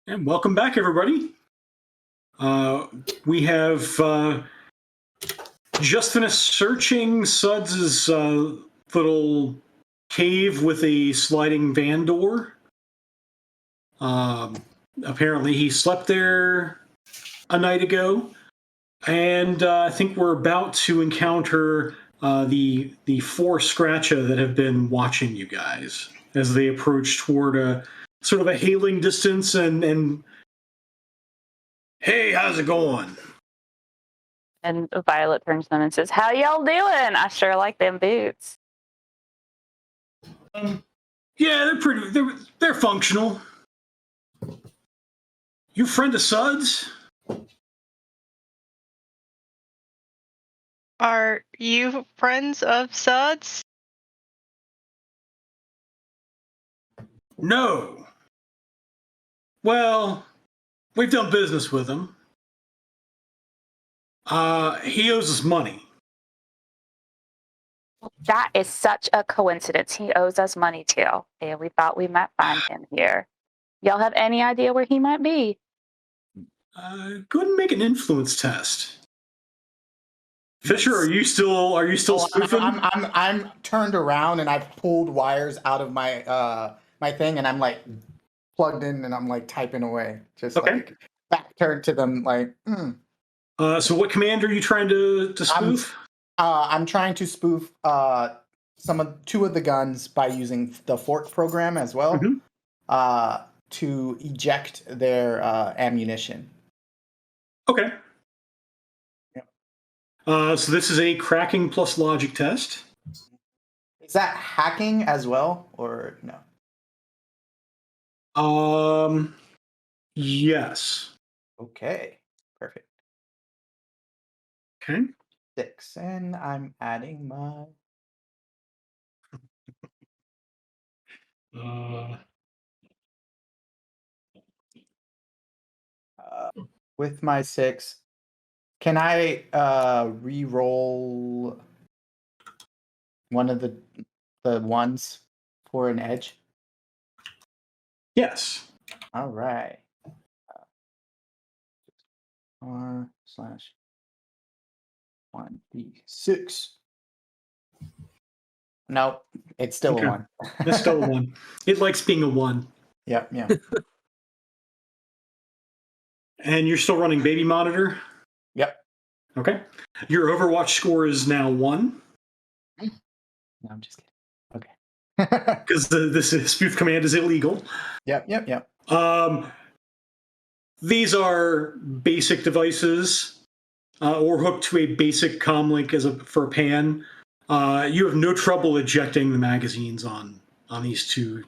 And welcome back, everybody. We have just finished searching Suds' little cave with a sliding van door. Apparently, he slept there a night ago, and I think we're about to encounter the four Scratcha that have been watching you guys as they approach toward a sort of a hailing distance and hey, how's it going? And Violet turns to them and says, "How y'all doing? I sure like them boots." Yeah, they're functional. You friend of Suds? Are you friends of Suds? No. Well, we've done business with him. He owes us money. That is such a coincidence. He owes us money too, and we thought we might find him here. Y'all have any idea where he might be? Go ahead and make an influence test. Fisher, are you still spoofing? I'm turned around and I've pulled wires out of my my thing and I'm like plugged in and I'm like typing away. Just Okay. like back turned to them like So what command are you trying to spoof? I'm trying to spoof two of the guns by using the fork program as well. Mm-hmm. To eject their ammunition. Okay. Yep. So this is a cracking plus logic test. Is that hacking as well, or no? Yes. Okay. Perfect. Okay. 6, and I'm adding my. With my 6, can I re-roll one of the ones for an edge? Yes. All right. R/1d6. No, it's still a 1. It's still a 1. It likes being a 1. Yep. Yeah. And you're still running baby monitor? Yep. Okay. Your Overwatch score is now 1. No, I'm just kidding. Okay. Because this spoof command is illegal. Yep. These are basic devices or hooked to a basic comm link for a pan. You have no trouble ejecting the magazines on these two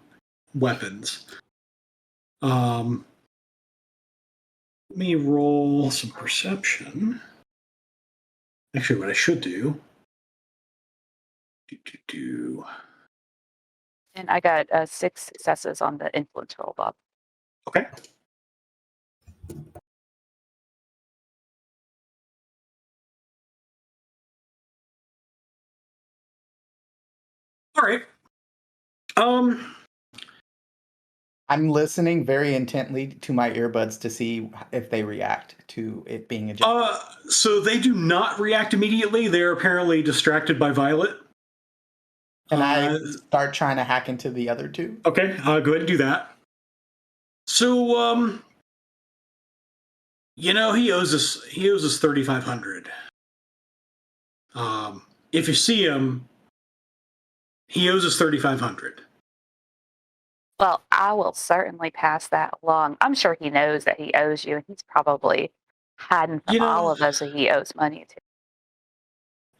weapons. Let me roll some perception. Actually, what I should do. And I got 6 successes on the influence roll, Bob. Okay. All right. I'm listening very intently to my earbuds to see if they react to it being ejected. So they do not react immediately. They're apparently distracted by Violet. And I start trying to hack into the other two. Okay, go ahead and do that. So, he owes us $3,500. If you see him, he owes us $3,500. Well, I will certainly pass that along. I'm sure he knows that he owes you, and he's probably hiding from all of us that he owes money to.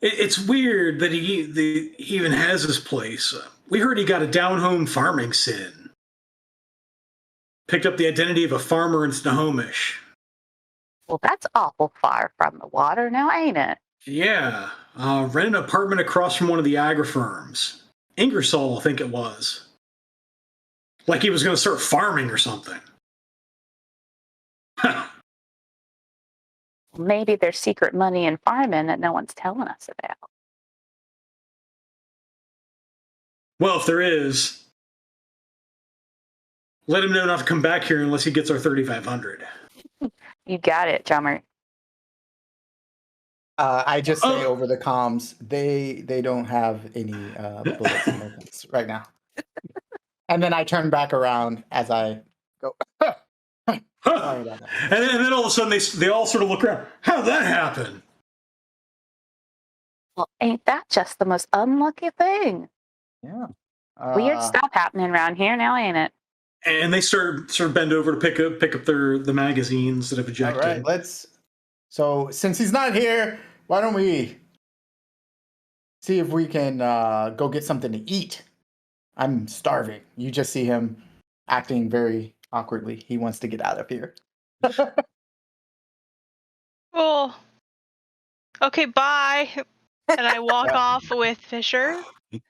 It's weird that he even has this place. We heard he got a down-home farming sin. Picked up the identity of a farmer in Snohomish. Well, that's awful far from the water now, ain't it? Yeah. Rented an apartment across from one of the agri firms. Ingersoll, I think it was. Like he was going to start farming or something. Maybe there's secret money in farming that no one's telling us about. Well, if there is, let him know not to come back here unless he gets our 3,500. You got it, Jummer. I just say over the comms, they don't have any bullets in their guns right now. And then I turn back around as I go. Sorry about that. And then all of a sudden they all sort of look around. How'd that happen? Well, ain't that just the most unlucky thing? Yeah. Weird stuff happening around here now, ain't it? And they sort of bend over to pick up the magazines that have ejected. All right, so since he's not here, why don't we see if we can go get something to eat? I'm starving. You just see him acting very awkwardly. He wants to get out of here. Oh. Okay, bye. And I walk off with Fisher.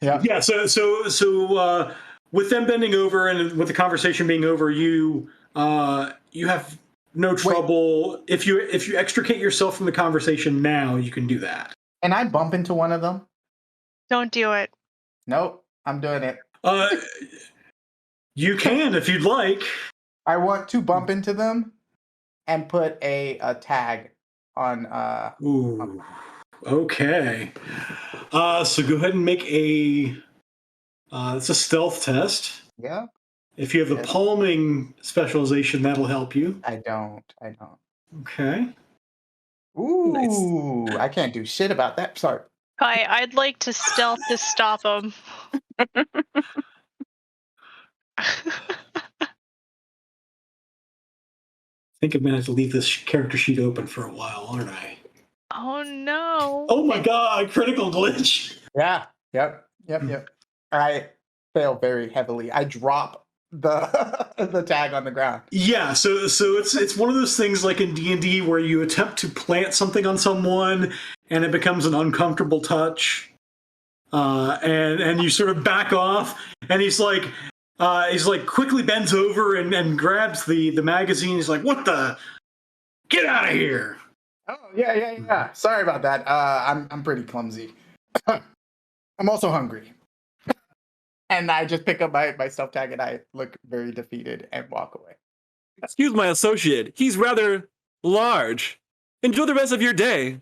Yeah. So with them bending over and with the conversation being over, you have no trouble. If you extricate yourself from the conversation now, you can do that. And I bump into one of them. Don't do it. Nope, I'm doing it. You can if you'd like. I want to bump into them and put a tag on. Ooh. Okay. So go ahead and make a. It's a stealth test. Yeah. If you have the palming specialization, that'll help you. I don't. Okay. Ooh, Nice. I can't do shit about that. Sorry. I'd like to stealth to stop him. I think I'm gonna have to leave this character sheet open for a while, aren't I? Oh no. Oh my god, critical glitch. Yeah. Yep. I fail very heavily. I drop the the tag on the ground. Yeah, so it's one of those things like in D&D where you attempt to plant something on someone and it becomes an uncomfortable touch. And you sort of back off and he's like quickly bends over and grabs the magazine. He's like, "What the? Get out of here." Oh yeah. Sorry about that. I'm pretty clumsy. I'm also hungry. And I just pick up my stuff tag and I look very defeated and walk away. Excuse my associate. He's rather large. Enjoy the rest of your day.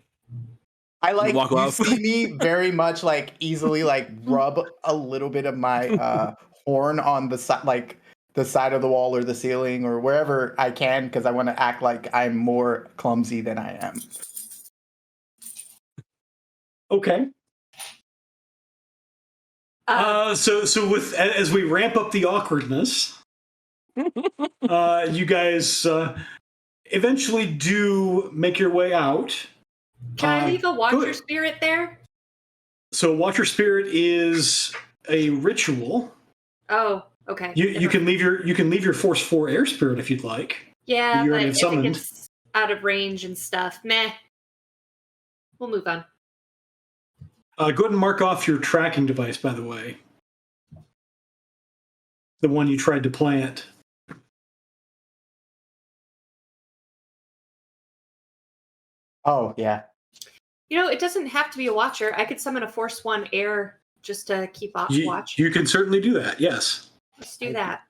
I like Walk you off. see me very much like easily like rub a little bit of my horn on the side, like the side of the wall or the ceiling or wherever I can, because I want to act like I'm more clumsy than I am. Okay. So with as we ramp up the awkwardness, you guys eventually do make your way out. Can I leave a Watcher Spirit there? So Watcher Spirit is a ritual. Oh, okay. You can leave your Force 4 Air Spirit if you'd like. Yeah, You but already if have it summoned. gets out of range and stuff, meh. We'll move on. Go ahead and mark off your tracking device, by the way. The one you tried to plant. Oh yeah. You know, it doesn't have to be a Watcher. I could summon a Force 1 Air just to keep watch. You can certainly do that, yes. Let's do that.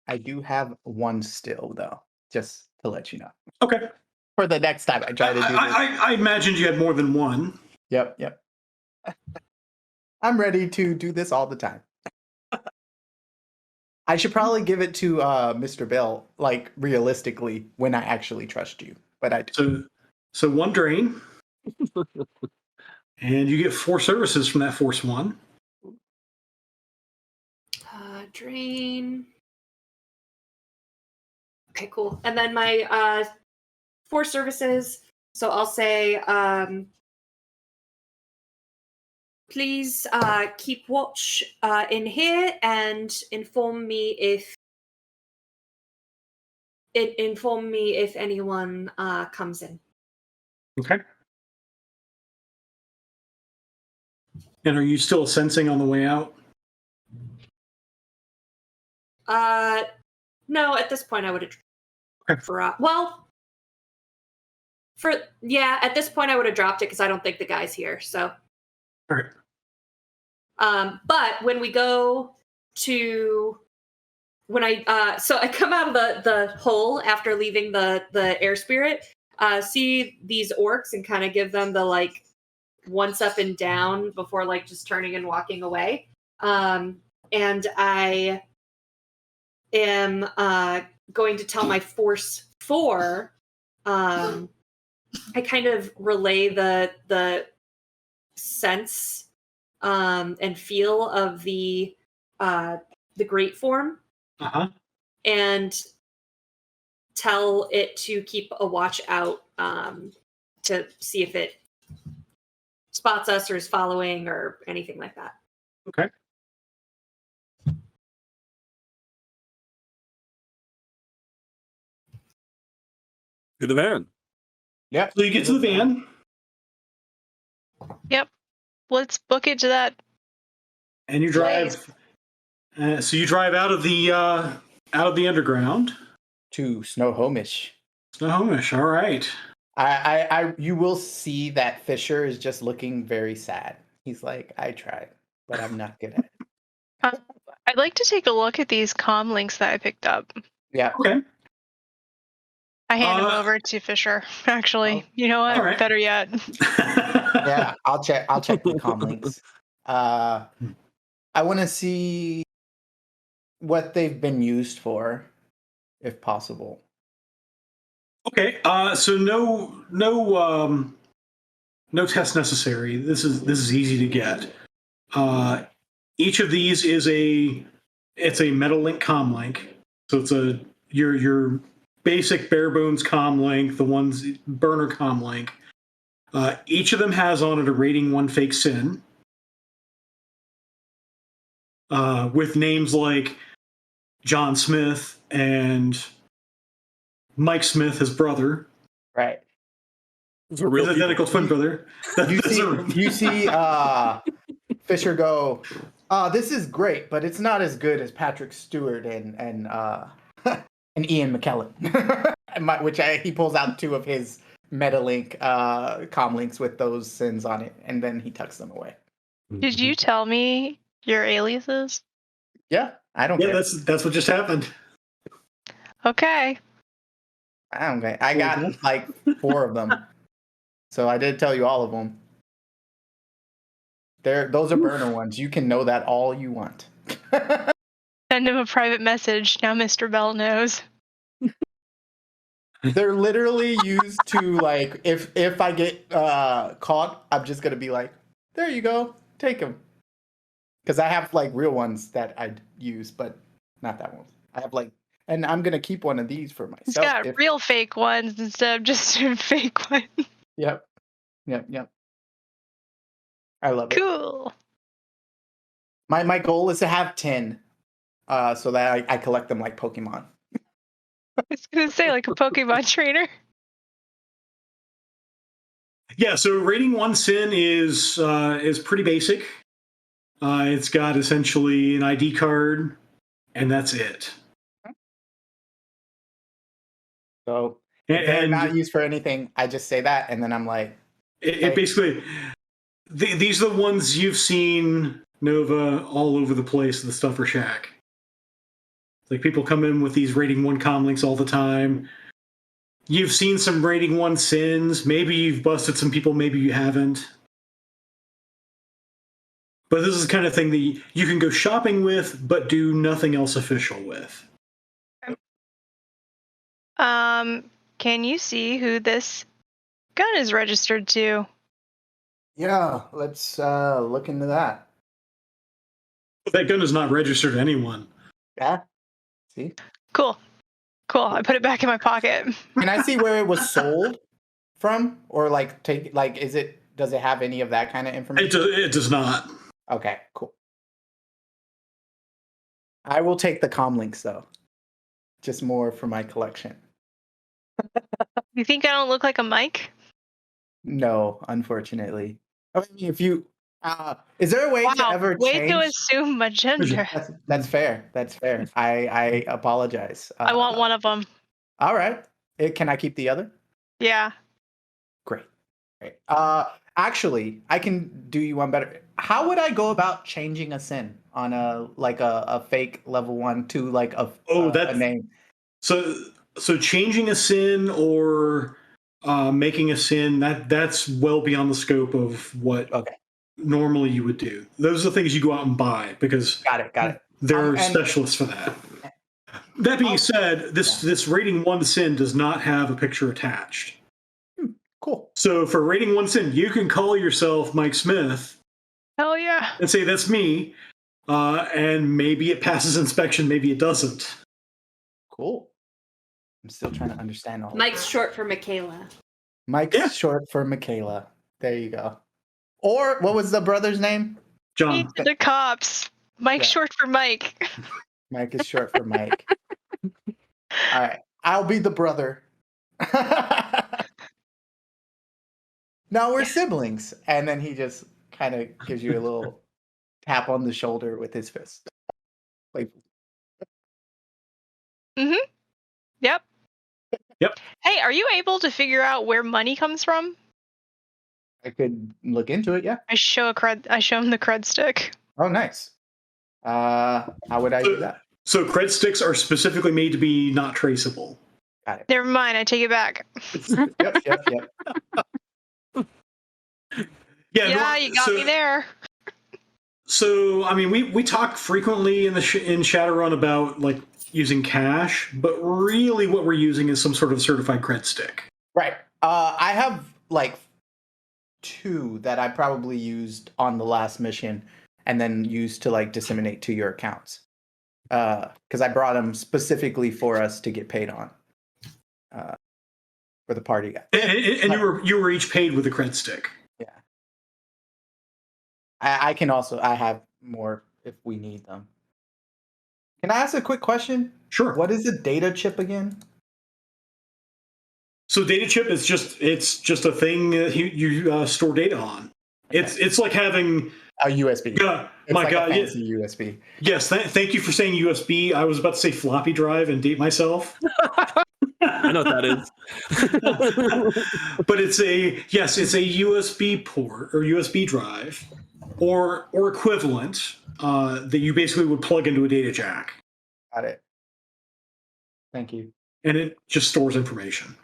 I do have one still though, just to let you know. Okay. For the next time I try to do this. I imagined you had more than one. Yep. I'm ready to do this all the time. I should probably give it to Mr. Bell, like realistically, when I actually trust you. But I do. So one drain. And you get 4 services from that Force 1. Drain. Okay, cool. And then my 4 services. So I'll say, please keep watch in here and inform me if anyone comes in. Okay. And are you still sensing on the way out? No, at this point I would have Okay. at this point I would have dropped it because I don't think the guy's here. So, All right. but when we go to when so I come out of the hole after leaving the air spirit, see these orcs and kind of give them the like once up and down before like just turning and walking away. And I am going to tell my force 4. I kind of relay the sense and feel of the great form, and tell it to keep a watch out to see if it spots us or is following or anything like that. Okay. To the van. Yep. So you get to the van, Yep. Let's book it to that. and you drive. So you drive out of the underground. To Snohomish. Snohomish. All right. You will see that Fisher is just looking very sad. He's like, I tried, but I'm not good at it. I'd like to take a look at these comm links that I picked up. Yeah. Okay. I hand them over to Fisher. Actually, you know what? all right. Better yet. Yeah, I'll check the comm links. I want to see what they've been used for, if possible. Okay. So no test necessary. This is easy to get. Each of these is a metal link comm link. So it's your basic bare bones comm link, the ones burner comm link. Each of them has on it a rating 1 fake sin, with names like John Smith and Mike Smith, his brother. Right. It's a real His identical twin brother. You see Fisher go, this is great, but it's not as good as Patrick Stewart and Ian McKellen. He pulls out 2 of his Metalink comm links with those sins on it, and then he tucks them away. Did you tell me your aliases? Yeah, I don't Yeah, care. that's what just happened. Okay. I don't care. I got like 4 of them. So I did tell you all of them. Those are burner ones. You can know that all you want. Send him a private message. Now Mr. Bell knows. They're literally used to like if I get caught, I'm just gonna be like, there you go, take them. Because I have like real ones that I'd use, but not that one. I have like, and I'm gonna keep one of these for myself. He's got real fake ones instead of just a fake one. Yep. I love it. Cool. My goal is to have 10, so that I collect them like Pokemon. I was gonna say like a Pokemon trainer. Yeah, so rating 1 sin is pretty basic. It's got essentially an ID card, and that's it. So if they're not used for anything, I just say that, and then I'm like, it basically these are the ones you've seen, Nova, all over the place in the Stuffer Shack. Like people come in with these rating 1 comm links all the time. You've seen some rating 1 sins. Maybe you've busted some people, maybe you haven't. But this is the kind of thing that you can go shopping with, but do nothing else official with. Can you see who this gun is registered to? yeah, let's look into that. That gun is not registered to anyone. Yeah. See? Cool. I put it back in my pocket. Can I see where it was sold from, or like does it have any of that kind of information? It does not. Okay, cool. I will take the comm links though, just more for my collection. You think I don't look like a Mike? No, unfortunately. I mean, if you is there a way to ever way change? to assume my gender. That's fair. I apologize. I want one of them. All right. Can I keep the other? Yeah. Great. Actually, I can do you one better. how would I go about changing a sin on a fake level 1 to like a name? So changing a sin or making a sin, that's well beyond the scope of what normally you would do. Those are the things you go out and buy because Got it. there are And- specialists for that. That being said, this rating 1 sin does not have a picture attached. Cool. So for rating 1 sin, you can call yourself Mike Smith Hell yeah. and say that's me, and maybe it passes inspection, maybe it doesn't. Cool. I'm still trying to understand all. Mike's short for Michaela. Mike's short for Michaela. There you go. Or what was the brother's name? John. The cops. Mike's short for Mike. Mike is short for Mike. All right. I'll be the brother. Now we're siblings. And then he just kind of gives you a little tap on the shoulder with his fist. Like, Yep. Yep. Hey, are you able to figure out where money comes from? I could look into it, yeah. I show him the cred stick. Oh, nice. How would I do that? So cred sticks are specifically made to be not traceable. Got it. Never mind, I take it back. Yep. Yeah, you got me there. So, I mean, we talk frequently in Shadowrun about like using cash, but really what we're using is some sort of certified cred stick. Right. I have like 2 that I probably used on the last mission and then used to like disseminate to your accounts. Because I brought them specifically for us to get paid on. For the party guy. And you were each paid with a cred stick. Yeah. I have more if we need them. Can I ask a quick question? Sure. What is a data chip again? So data chip is just a thing you store data on. It's like having a USB. My God, fancy USB. Yes, thank you for saying USB. I was about to say floppy drive and date myself. I know what that is. But it's a USB port or USB drive or equivalent that you basically would plug into a data jack. Got it. Thank you. And it just stores information.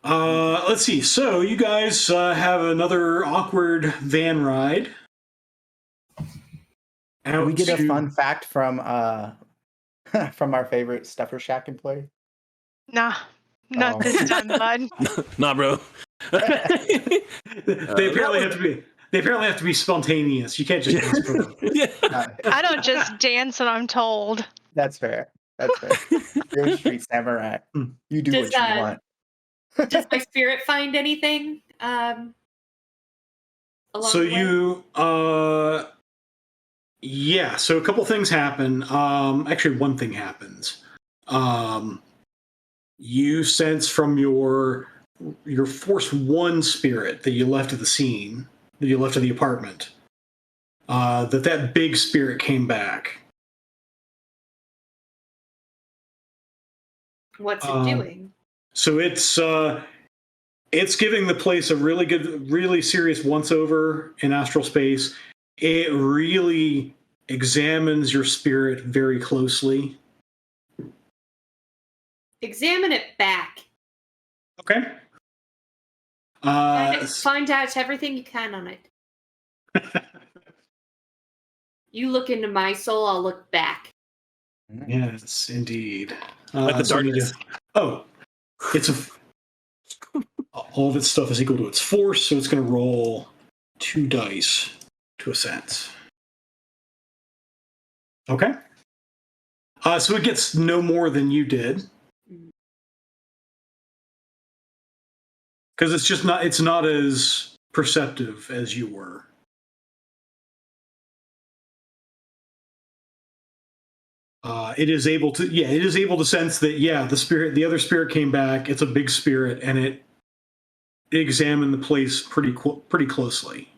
Let's see. So you guys have another awkward van ride. We get a fun fact from from our favorite Stuffer Shack employee. Nah, not this time, bud. Nah, bro. They apparently have to be spontaneous. You can't just dance for them. Yeah. I don't just dance when I'm told. That's fair. You're a street samurai. You do what you want. Does my spirit find anything? Along So the way? you, so a couple things happen. Actually, one thing happens. You sense from your Force 1 spirit that you left at the scene, that you left at the apartment, that big spirit came back. What's it doing? So it's giving the place a really serious once-over in astral space. It really examines your spirit very closely. Examine it back. Okay. Find out everything you can on it. You look into my soul, I'll look back. Yes, indeed. Like the darkness. All of its stuff is equal to its force, so it's going to roll 2 dice to a sense. Okay. So it gets no more than you did. Because it's not as perceptive as you were. It is able to sense that the other spirit came back. It's a big spirit, and it examined the place pretty closely.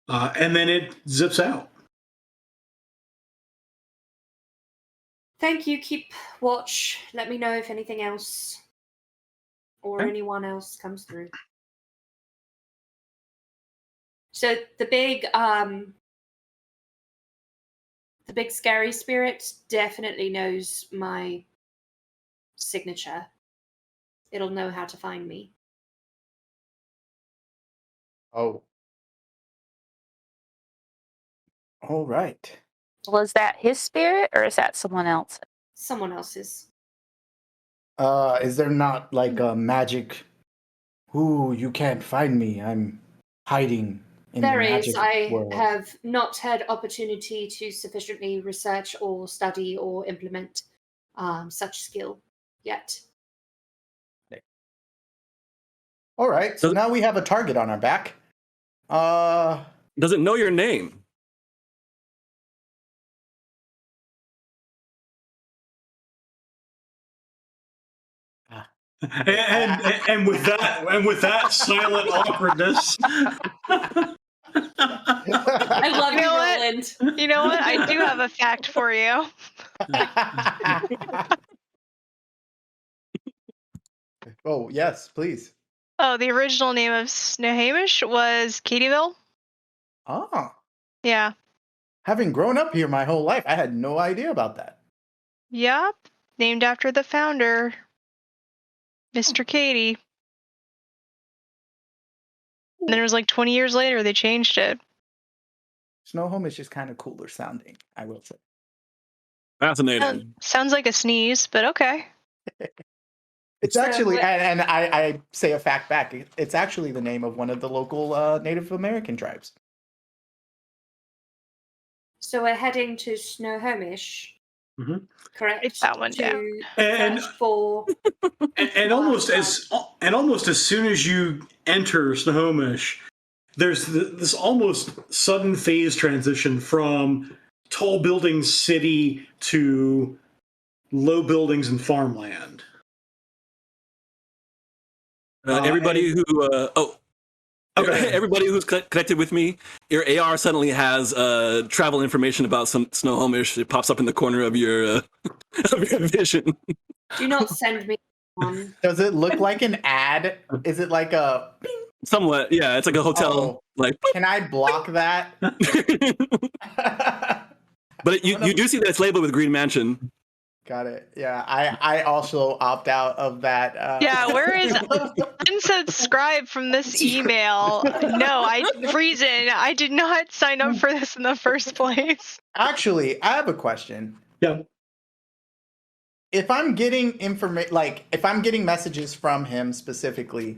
And then it zips out. Thank you. Keep watch. Let me know if anything else or anyone else comes through. So the big scary spirit definitely knows my signature. It'll know how to find me. Oh. All right. Well, is that his spirit or is that someone else? Someone else's. Is there not like a magic? Ooh, you can't find me. I'm hiding in There the is. magic I world. have not had opportunity to sufficiently research or study or implement such skill yet. All right. So now we have a target on our back. Does it know your name? And with that silent awkwardness. I love You know what? Roland. You know what? I do have a fact for you. Oh, yes, please. Oh, the original name of Snohomish was Katyville. Ah, Yeah. having grown up here my whole life, I had no idea about that. Yup. Named after the founder, Mr. Katy. And then it was like 20 years later they changed it. Snohomish is kind of cooler sounding, I will say. Fascinating. Sounds like a sneeze, but okay. It's So actually, what- and I say a fact back, it's actually the name of one of the local Native American tribes. So we're heading to Snohomish, Mhm. correct? Write that one down. To And- search for And almost as soon as you enter Snohomish, there's this almost sudden phase transition from tall buildings city to low buildings and farmland. Everybody who Okay. everybody who's connected with me, your AR suddenly has travel information about some Snohomish. It pops up in the corner of your of your vision. do not send me one. Does it look like an ad? Is it like a? Somewhat, yeah. It's like a hotel, Oh. like. Can I block that? But you do see that it's labeled with Green Mansion. Got it. Yeah, I also opt out of that. Yeah, where is unsubscribe from this email? No, reason I did not sign up for this in the first place. Actually, I have a question. Yeah. If I'm getting if I'm getting messages from him specifically,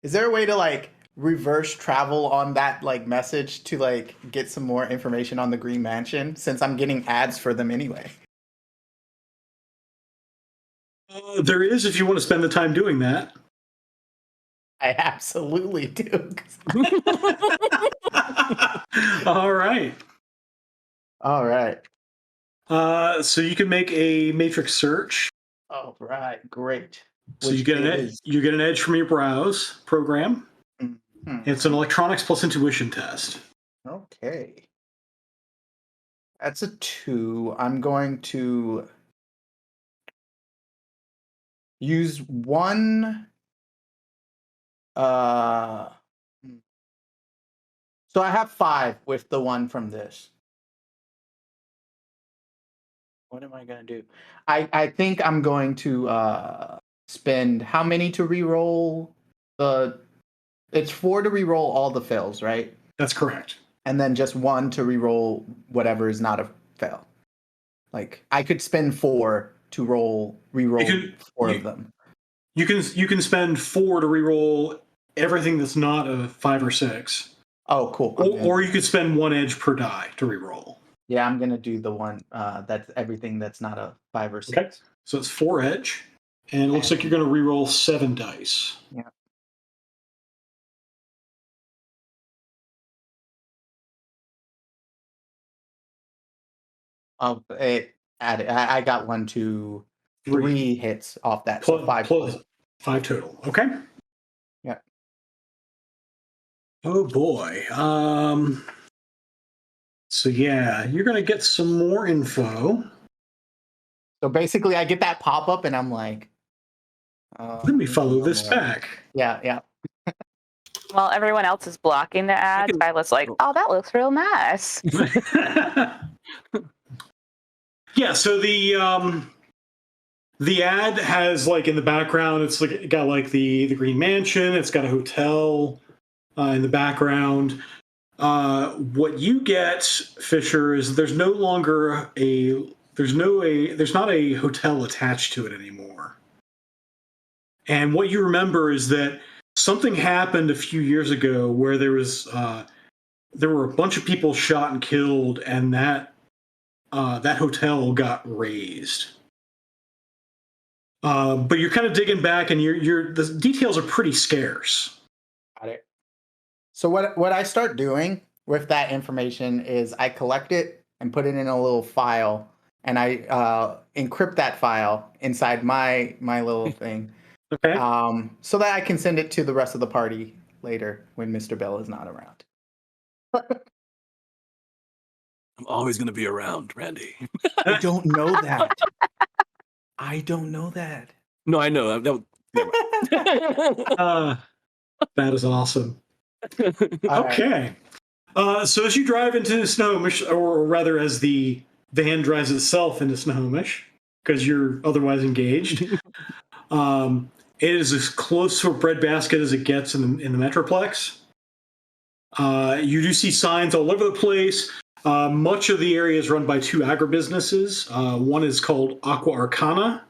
is there a way to like reverse travel on that like message to like get some more information on the Green Mansion since I'm getting ads for them anyway? There is, if you want to spend the time doing that. I absolutely do. All right. All right. So you can make a matrix search. All right. Great. So you get an edge from your browse program. Mhm. It's an electronics plus intuition test. Okay. That's a 2. I'm going to use one. So I have 5 with the one from this. What am I gonna do? I think I'm going to spend how many to reroll the? It's 4 to reroll all the fails, right? That's correct. And then just 1 to reroll whatever is not a fail. Like I could spend 4 to reroll 4 of them. You can spend 4 to reroll everything that's not a 5 or 6. Oh, cool. Or you could spend 1 edge per die to reroll. Yeah, I'm gonna do the one that's everything that's not a 5 or 6. Okay. So it's 4 edge, and it looks like you're going to reroll 7 dice. Yeah. Oh, I got 1, 2, 3 hits off that. So 5 plus 5 total. Okay. Yeah. Oh boy. So yeah, you're going to get some more info. So basically, I get that pop up, and I'm like, Let me follow this back. Yeah, yeah. While everyone else is blocking the ads, Violet's like, "Oh, that looks real nice." Yeah. So the ad has like in the background, it's like got like the Green Mansion. It's got a hotel in the background. What you get, Fisher, is there's not a hotel attached to it anymore. And what you remember is that something happened a few years ago where there were a bunch of people shot and killed, and that hotel got razed. But you're kind of digging back, and the details are pretty scarce. Got it. So what I start doing with that information is I collect it and put it in a little file, and I encrypt that file inside my little thing. Okay. So that I can send it to the rest of the party later when Mr. Bell is not around. I'm always going to be around, Randy. I don't know that. I don't know that. No, I know. That is awesome. Okay. So as you drive into Snohomish, or rather as the van drives itself into Snohomish, because you're otherwise engaged, it is as close to a breadbasket as it gets in the Metroplex. You do see signs all over the place. Much of the area is run by two agribusinesses. One is called Aqua Arcana,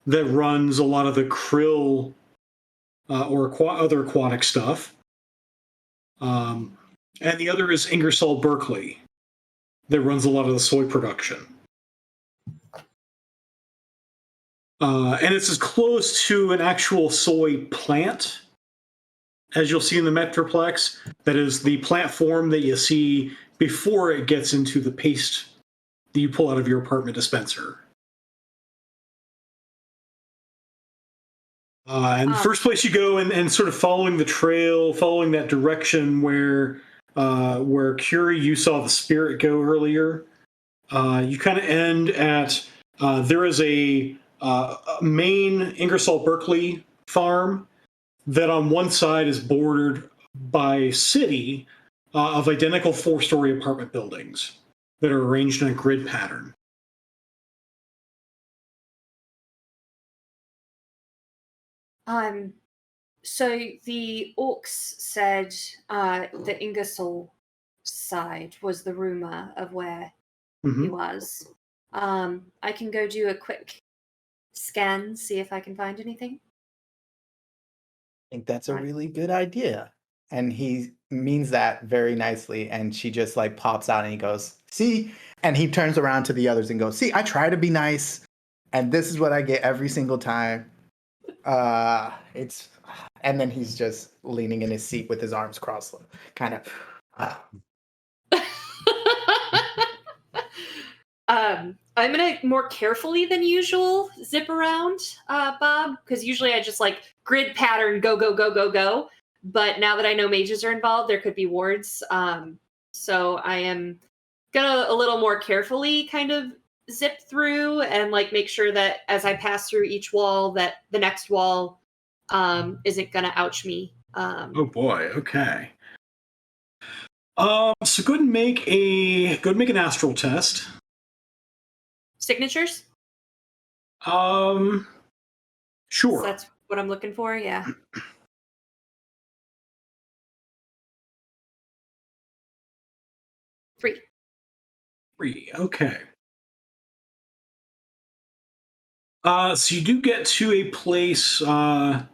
that runs a lot of the krill or other aquatic stuff. And the other is Ingersoll Berkeley, that runs a lot of the soy production. And it's as close to an actual soy plant as you'll see in the Metroplex. That is the plant form that you see before it gets into the paste that you pull out of your apartment dispenser. And the first place you go, and sort of following the trail, following that direction where Curie, you saw the spirit go earlier, you kind of end at, there is a main Ingersoll Berkeley farm that on one side is bordered by a city of identical 4-story apartment buildings that are arranged in a grid pattern. So the orcs said the Ingersoll side was the rumor of where he was. I can go do a quick scan, see if I can find anything. I think that's a really good idea. And he means that very nicely. And she just like pops out and he goes, "See?" And he turns around to the others and goes, "See, I try to be nice. And this is what I get every single time." And then he's just leaning in his seat with his arms crossed, kind of. I'm gonna more carefully than usual zip around, Bob, because usually I just like grid pattern, go, go, go, go, go. But now that I know mages are involved, there could be wards. So I am gonna a little more carefully kind of zip through and like make sure that as I pass through each wall, that the next wall isn't gonna ouch me. Oh boy. Okay. So go ahead and make an astral test. Signatures? Sure. So that's what I'm looking for, yeah. Three. Okay. So you do get to a place. There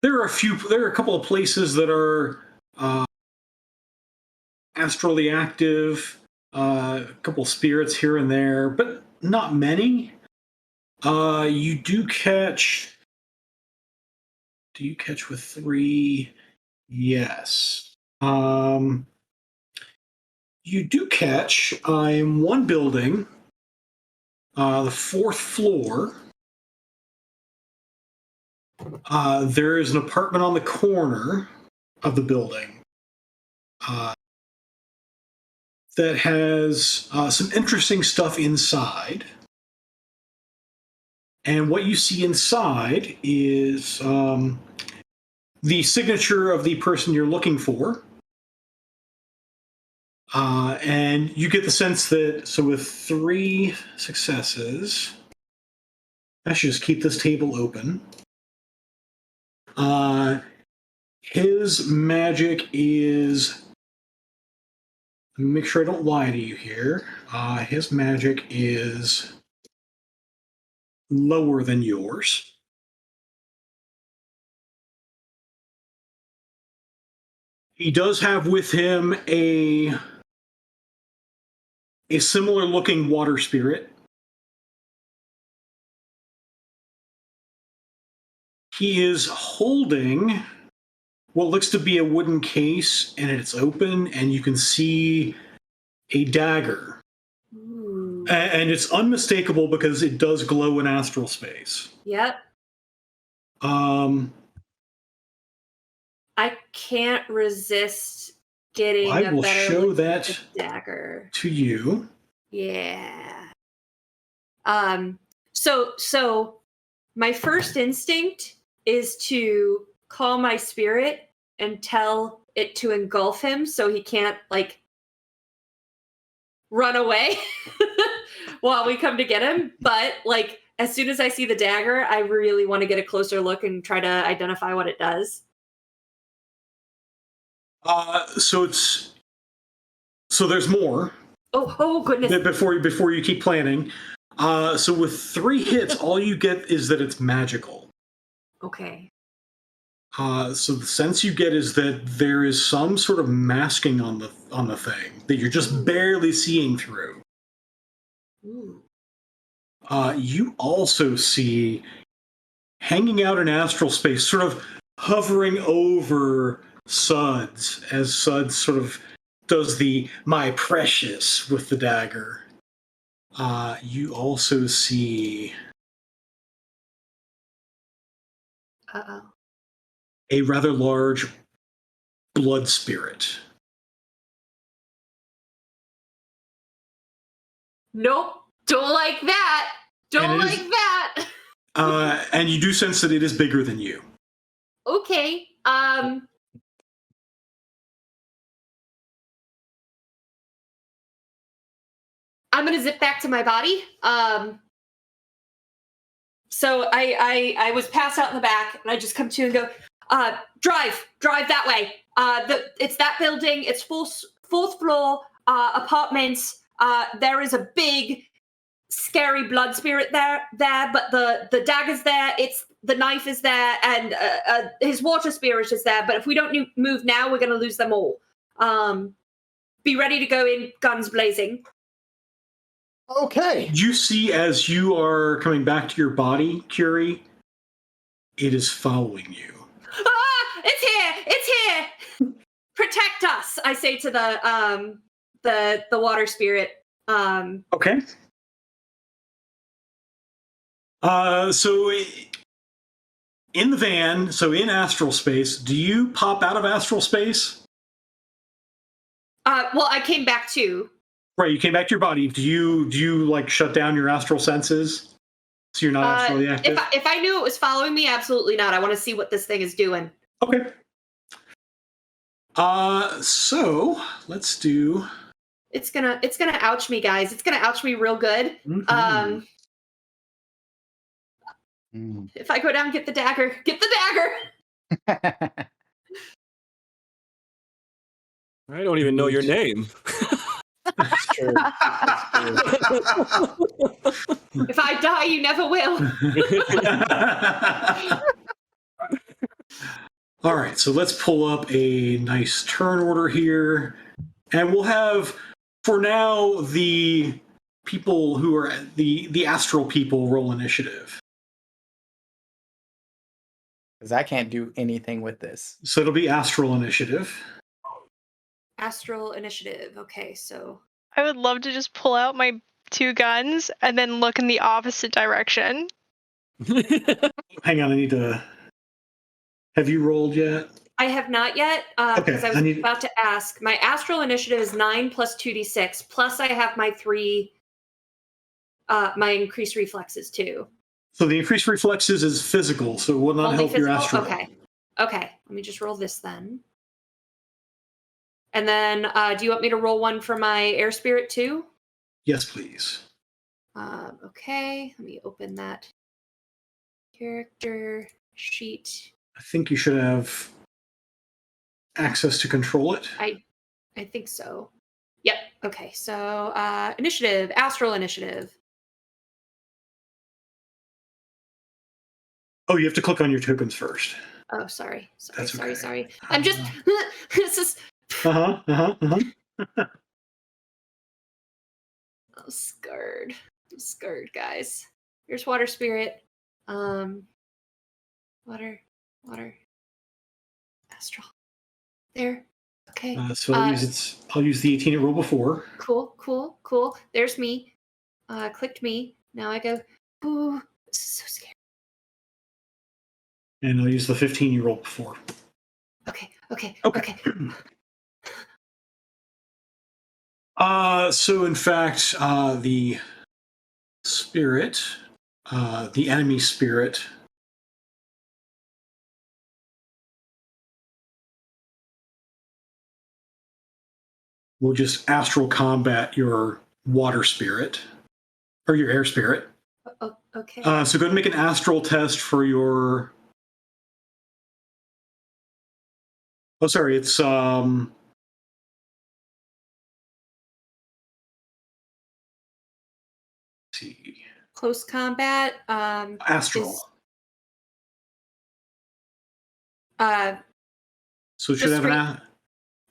are a couple of places that are astrally active. A couple of spirits here and there, but not many. You do catch. Do you catch with 3? Yes. You do catch in one building, the 4th floor. There is an apartment on the corner of the building that has some interesting stuff inside. And what you see inside is the signature of the person you're looking for. And you get the sense that, so with 3 successes, I should just keep this table open. His magic is, let me make sure I don't lie to you here. His magic is lower than yours. He does have with him a similar looking water spirit. He is holding what looks to be a wooden case, and it's open, and you can see a dagger. Ooh. And it's unmistakable because it does glow in astral space. Yep. I can't resist getting I a will better show look that at the dagger. to you. Yeah. So my first instinct is to call my spirit and tell it to engulf him so he can't like run away while we come to get him. But like as soon as I see the dagger, I really want to get a closer look and try to identify what it does. So there's more. Oh goodness. Before you keep planning. So with 3 hits, all you get is that it's magical. Okay. So the sense you get is that there is some sort of masking on the thing that you're just barely seeing through. Ooh. You also see hanging out in astral space, sort of hovering over Suds, as Suds sort of does the "my precious" with the dagger. You also see Uh-oh. a rather large blood spirit. Nope. Don't like that. Don't And it like is- that. And you do sense that it is bigger than you. Okay. I'm gonna zip back to my body. So I was passed out in the back, and I just come to and go, drive that way. It's that building. It's fourth floor apartments. There is a big, scary blood spirit there, but the dagger's there. The knife is there, and his water spirit is there. But if we don't move now, we're gonna lose them all. Be ready to go in, guns blazing. Okay. You see, as you are coming back to your body, Curie, it is following you. Ah, it's here. Protect us, I say to the water spirit. Okay. So in the van, so in astral space, do you pop out of astral space? Well, I came back too. Right, you came back to your body. Do you like shut down your astral senses so you're not astrally active? If I knew it was following me, absolutely not. I want to see what this thing is doing. Okay. So let's do. It's gonna ouch me, guys. It's gonna ouch me real good. Mhm. If I go down, get the dagger. Get the dagger. I don't even know your name. That's true. If I die, you never will. All right, so let's pull up a nice turn order here, and we'll have, for now, the people who are the astral people roll initiative. Because I can't do anything with this. So it'll be astral initiative. Astral initiative. Okay, so I would love to just pull out my 2 guns and then look in the opposite direction. Hang on, I need to. Have you rolled yet? I have not yet, because Okay, I was about to ask. My astral initiative is 9 plus 2d6, plus I have my 3, my increased reflexes too. So the increased reflexes is physical, so it will not Only help your physical? astral. Okay. Let me just roll this then. And then, do you want me to roll one for my air spirit too? Yes, please. Okay. Let me open that character sheet. I think you should have access to control it. I think so. Yep. Okay. So initiative, astral initiative. Oh, you have to click on your tokens first. Oh, sorry. That's okay. Sorry. I'm just this is Uh-huh. I'm scared, guys. Here's water spirit. Water. Astral. There. Okay. So I'll use the 18 it rolled before. Cool. There's me. Clicked me. Now I go, ooh, this is so scary. And I'll use the 15 you rolled before. Okay. So in fact, the spirit, the enemy spirit, will just astral combat your water spirit, or your air spirit. Okay. So go ahead and make an astral test for your... Oh, sorry, it's... see. Close combat. Astral. So it should have an...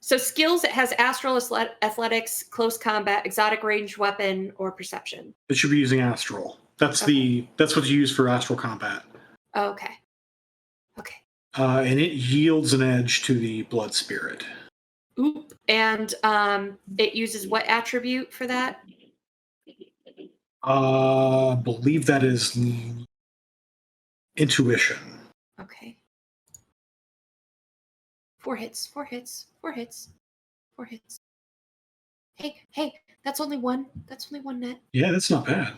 So skills, it has astral, athletics, close combat, exotic ranged weapon, or perception. It should be using astral. That's what you use for astral combat. Okay. And it yields an edge to the blood spirit. Oop. And it uses what attribute for that? Believe that is intuition. Okay. 4 hits. Hey, that's only one. Net. Yeah, that's not bad.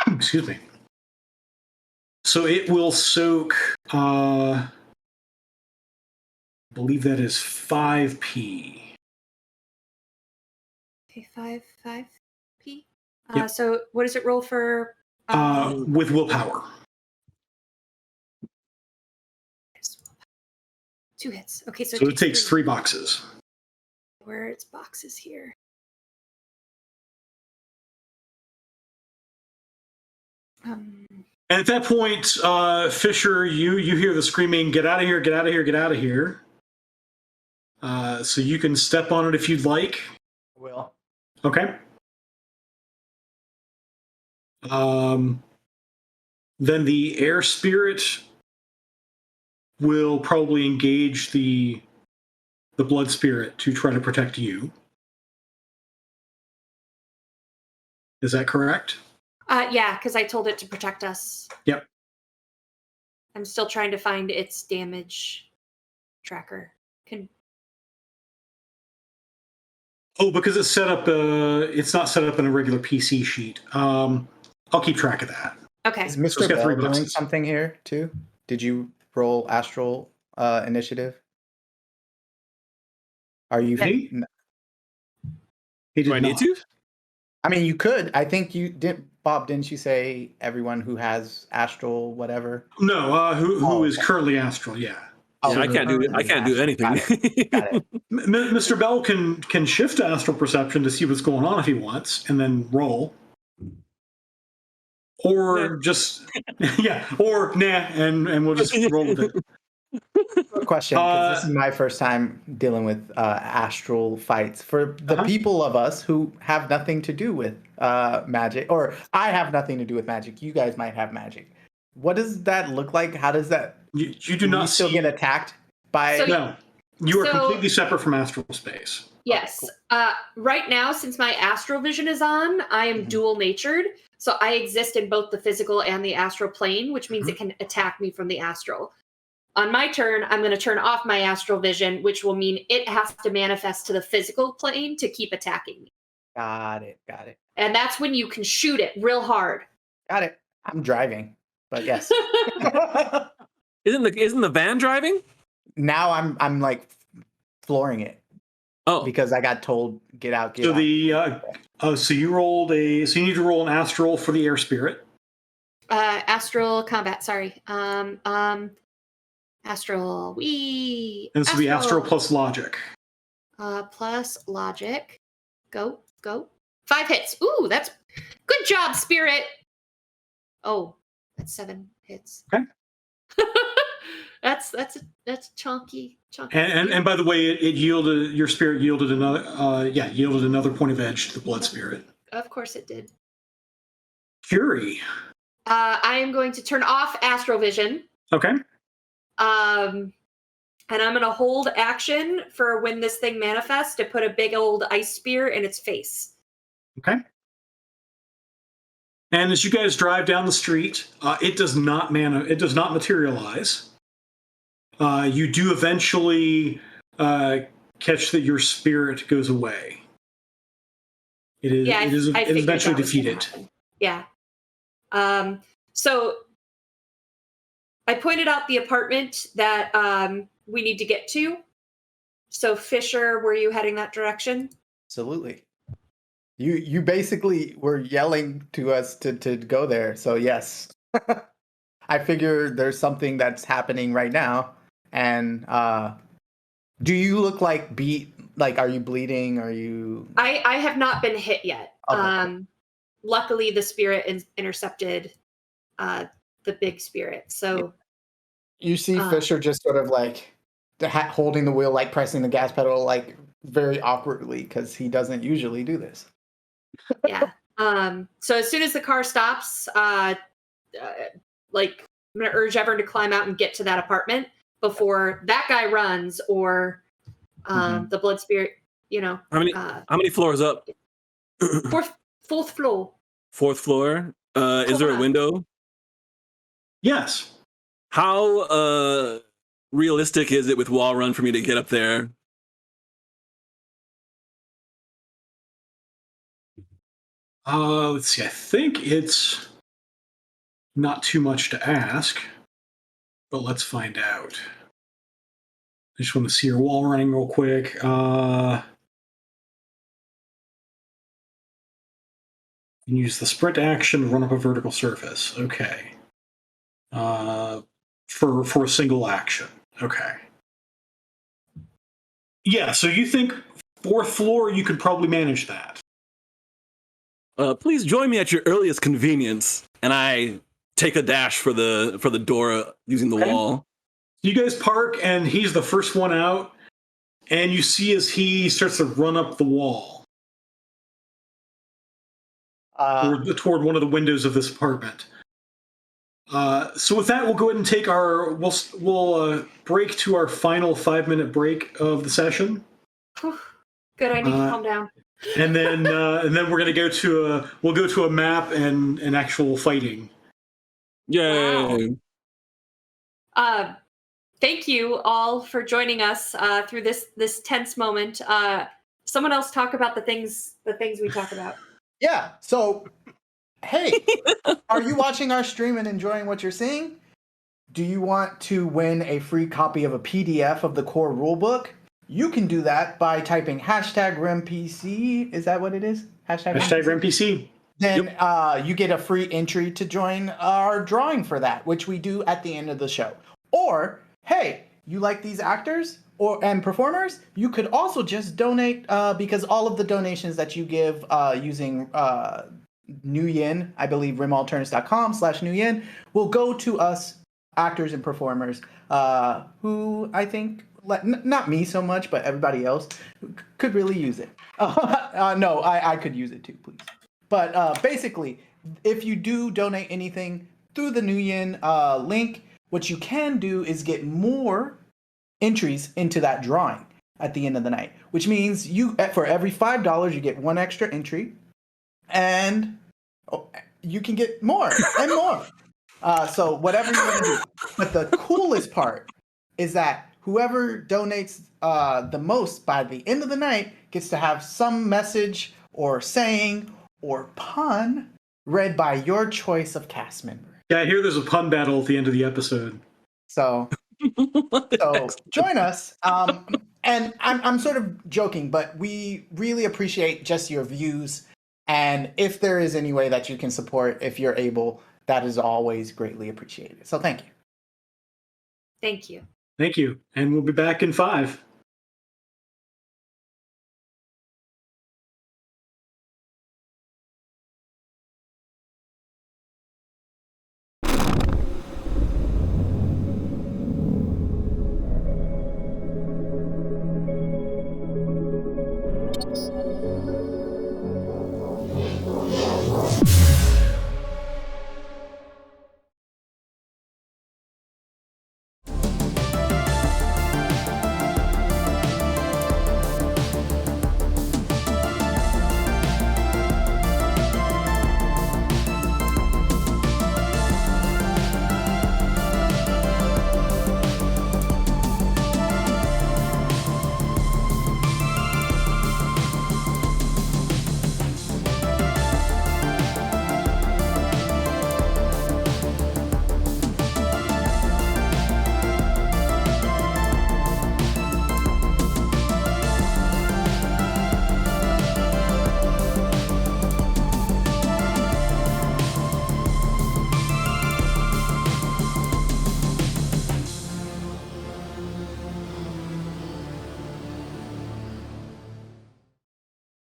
Excuse me. So it will soak, I believe that is 5p. Okay, 5p. Yep. So what does it roll for? With willpower. 2 hits. Okay, so it takes 3 boxes. Where its boxes here? And at that point, Fisher, you hear the screaming, "Get out of here! Get out of here! Get out of here!" So you can step on it if you'd like. Will. Okay. Then the air spirit will probably engage the blood spirit to try to protect you. Is that correct? Yeah, because I told it to protect us. Yep. I'm still trying to find its damage tracker. Because it's set up. It's not set up in a regular PC sheet. I'll keep track of that. Okay. Is Mr. Bell doing something here too? Did you roll astral initiative? Are you? He did Do I need to? I mean, you could. I think you did. Bob, didn't you say everyone who has astral whatever? No, who is currently astral? Yeah. Yeah, I can't do anything. Got it. Mr. Bell can shift to astral perception to see what's going on if he wants, and then roll. Or just or nah, and we'll just roll with it. Quick question, because this is my first time dealing with astral fights. For the people of us who have nothing to do with magic, or I have nothing to do with magic, you guys might have magic. What does that look like? How does that? You do not still get attacked by? No, you are completely separate from astral space. Yes. Right now, since my astral vision is on, I am dual natured. So I exist in both the physical and the astral plane, which means it can attack me from the astral. On my turn, I'm going to turn off my astral vision, which will mean it has to manifest to the physical plane to keep attacking me. Got it. And that's when you can shoot it real hard. Got it. I'm driving, but yes. Isn't the van driving? Now I'm like flooring it. Oh, Because I got told get out. So so you need to roll an astral for the air spirit. Astral combat, sorry. Astral, And this will be astral plus logic. Plus logic. Go. 5 hits. Ooh, that's good job, spirit. Oh, that's 7 hits. Okay. that's chunky. And by the way, your spirit yielded another point of edge to the blood spirit. Of course it did. Fury. I am going to turn off astral vision. Okay. And I'm going to hold action for when this thing manifests to put a big old ice spear in its face. Okay. And as you guys drive down the street, it does not materialize. You do eventually catch that your spirit goes away. It is eventually defeated. Yeah. So I pointed out the apartment that we need to get to. So Fisher, were you heading that direction? Absolutely. You basically were yelling to us to go there. So yes. I figure there's something that's happening right now. And do you look like beat? Like, are you bleeding? Are you? I have not been hit yet. Okay. Luckily, the spirit intercepted the big spirit. So you see Fisher just sort of like holding the wheel, like pressing the gas pedal, like very awkwardly because he doesn't usually do this. Yeah. So as soon as the car stops, like I'm gonna urge everyone to climb out and get to that apartment before that guy runs or the blood spirit. How many floors up? Fourth floor. Fourth floor. Is there a window? Yes. How realistic is it with wall run for me to get up there? Let's see. I think it's not too much to ask, but let's find out. I just want to see your wall running real quick. You use the sprint action to run up a vertical surface. Okay. For a single action. Okay. Yeah, so you think fourth floor, you could probably manage that. Please join me at your earliest convenience, and I take a dash for the door using the wall. You guys park, and he's the first one out, and you see as he starts to run up the wall toward one of the windows of this apartment. So with that, we'll go ahead and take we'll break to our final 5-minute break of the session. Good, I need to calm down. And then we're gonna go to a map and actual fighting. Yay! Wow. Thank you all for joining us through this tense moment. Someone else talk about the things we talk about. Yeah. So, hey, are you watching our stream and enjoying what you're seeing? Do you want to win a free copy of a PDF of the core rulebook? You can do that by typing #RemPC. Is that what it is? #RemPC. Then you get a free entry to join our drawing for that, which we do at the end of the show. Or, hey, you like these actors and performers? You could also just donate because all of the donations that you give using New Yen, I believe rimalternates.com/New Yen, will go to us actors and performers who I think, not me so much, but everybody else could really use it. No, I could use it too, please. But basically, if you do donate anything through the New Yen link, what you can do is get more entries into that drawing at the end of the night, which means for every $5 you get one extra entry, and you can get more and more. So whatever you want to do. But the coolest part is that whoever donates the most by the end of the night gets to have some message or saying or pun read by your choice of cast member. Yeah, I hear there's a pun battle at the end of the episode. So join us. And I'm sort of joking, but we really appreciate just your views. And if there is any way that you can support, if you're able, that is always greatly appreciated. So thank you. Thank you. Thank you. And we'll be back in 5.